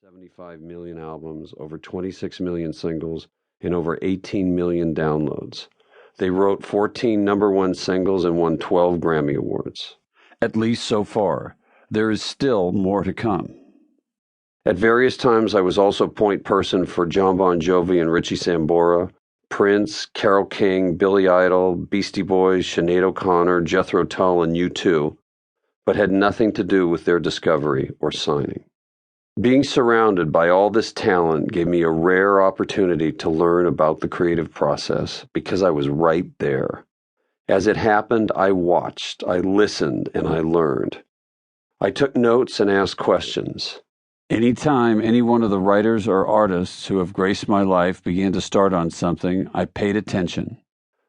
75 million albums, over 26 million singles, and over 18 million downloads. They wrote 14 #1 singles and won 12 Grammy Awards. At least so far. There is still more to come. At various times, I was also point person for John Bon Jovi and Richie Sambora, Prince, Carole King, Billy Idol, Beastie Boys, Sinead O'Connor, Jethro Tull, and U2, but had nothing to do with their discovery or signing. Being surrounded by all this talent gave me a rare opportunity to learn about the creative process because I was right there. As it happened, I watched, I listened, and I learned. I took notes and asked questions. Anytime any one of the writers or artists who have graced my life began to start on something, I paid attention.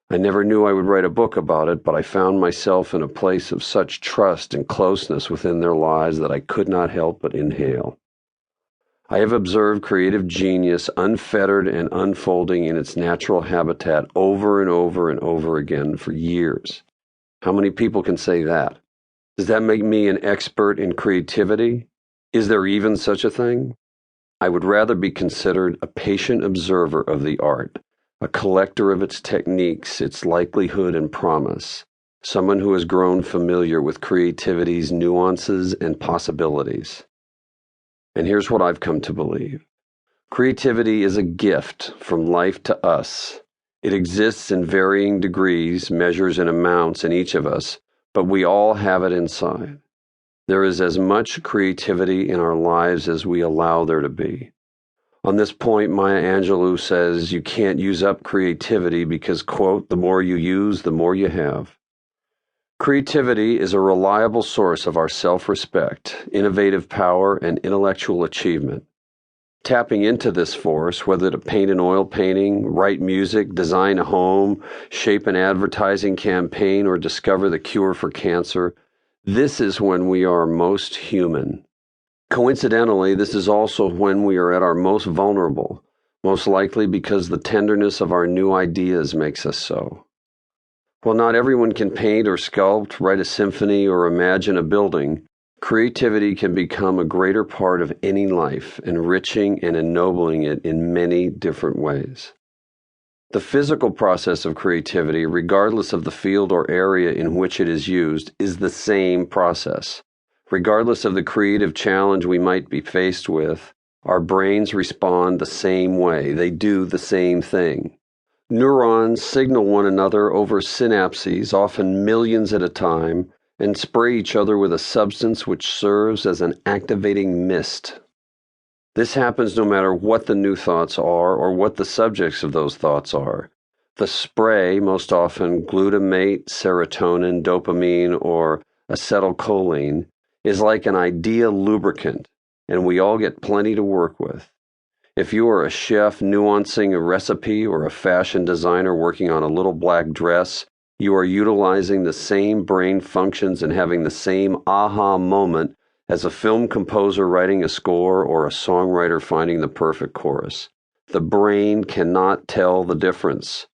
I never knew I would write a book about it, but I found myself in a place of such trust and closeness within their lives that I could not help but inhale. I have observed creative genius unfettered and unfolding in its natural habitat over and over and over again for years. How many people can say that? Does that make me an expert in creativity? Is there even such a thing? I would rather be considered a patient observer of the art, a collector of its techniques, its likelihood and promise, someone who has grown familiar with creativity's nuances and possibilities. And here's what I've come to believe. Creativity is a gift from life to us. It exists in varying degrees, measures, and amounts in each of us, but we all have it inside. There is as much creativity in our lives as we allow there to be. On this point, Maya Angelou says you can't use up creativity because, quote, the more you use, the more you have. Creativity is a reliable source of our self-respect, innovative power, and intellectual achievement. Tapping into this force, whether to paint an oil painting, write music, design a home, shape an advertising campaign, or discover the cure for cancer, this is when we are most human. Coincidentally, this is also when we are at our most vulnerable, most likely because the tenderness of our new ideas makes us so. While not everyone can paint or sculpt, write a symphony, or imagine a building, creativity can become a greater part of any life, enriching and ennobling it in many different ways. The physical process of creativity, regardless of the field or area in which it is used, is the same process. Regardless of the creative challenge we might be faced with, our brains respond the same way. They do the same thing. Neurons signal one another over synapses, often millions at a time, and spray each other with a substance which serves as an activating mist. This happens no matter what the new thoughts are or what the subjects of those thoughts are. The spray, most often glutamate, serotonin, dopamine, or acetylcholine, is like an ideal lubricant, and we all get plenty to work with. If you are a chef nuancing a recipe or a fashion designer working on a little black dress, you are utilizing the same brain functions and having the same aha moment as a film composer writing a score or a songwriter finding the perfect chorus. The brain cannot tell the difference.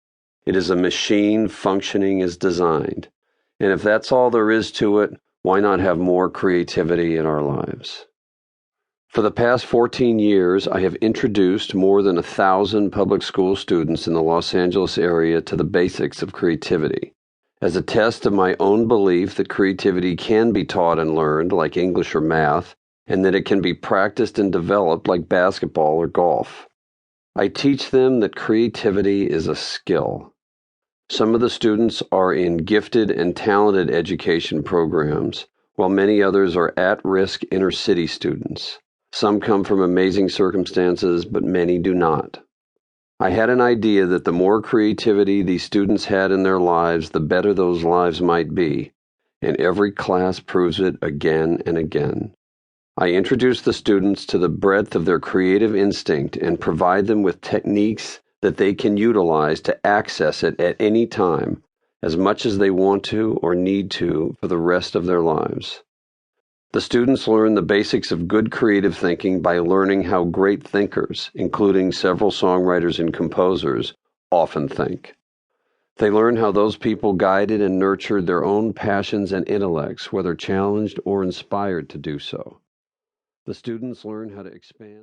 It is a machine functioning as designed. And if that's all there is to it, why not have more creativity in our lives? For the past 14 years, I have introduced more than 1,000 public school students in the Los Angeles area to the basics of creativity, as a test of my own belief that creativity can be taught and learned like English or math, and that it can be practiced and developed like basketball or golf. I teach them that creativity is a skill. Some of the students are in gifted and talented education programs, while many others are at-risk inner-city students. Some come from amazing circumstances, but many do not. I had an idea that the more creativity these students had in their lives, the better those lives might be, and every class proves it again and again. I introduce the students to the breadth of their creative instinct and provide them with techniques that they can utilize to access it at any time, as much as they want to or need to for the rest of their lives. The students learn the basics of good creative thinking by learning how great thinkers, including several songwriters and composers, often think. They learn how those people guided and nurtured their own passions and intellects, whether challenged or inspired to do so. The students learn how to expand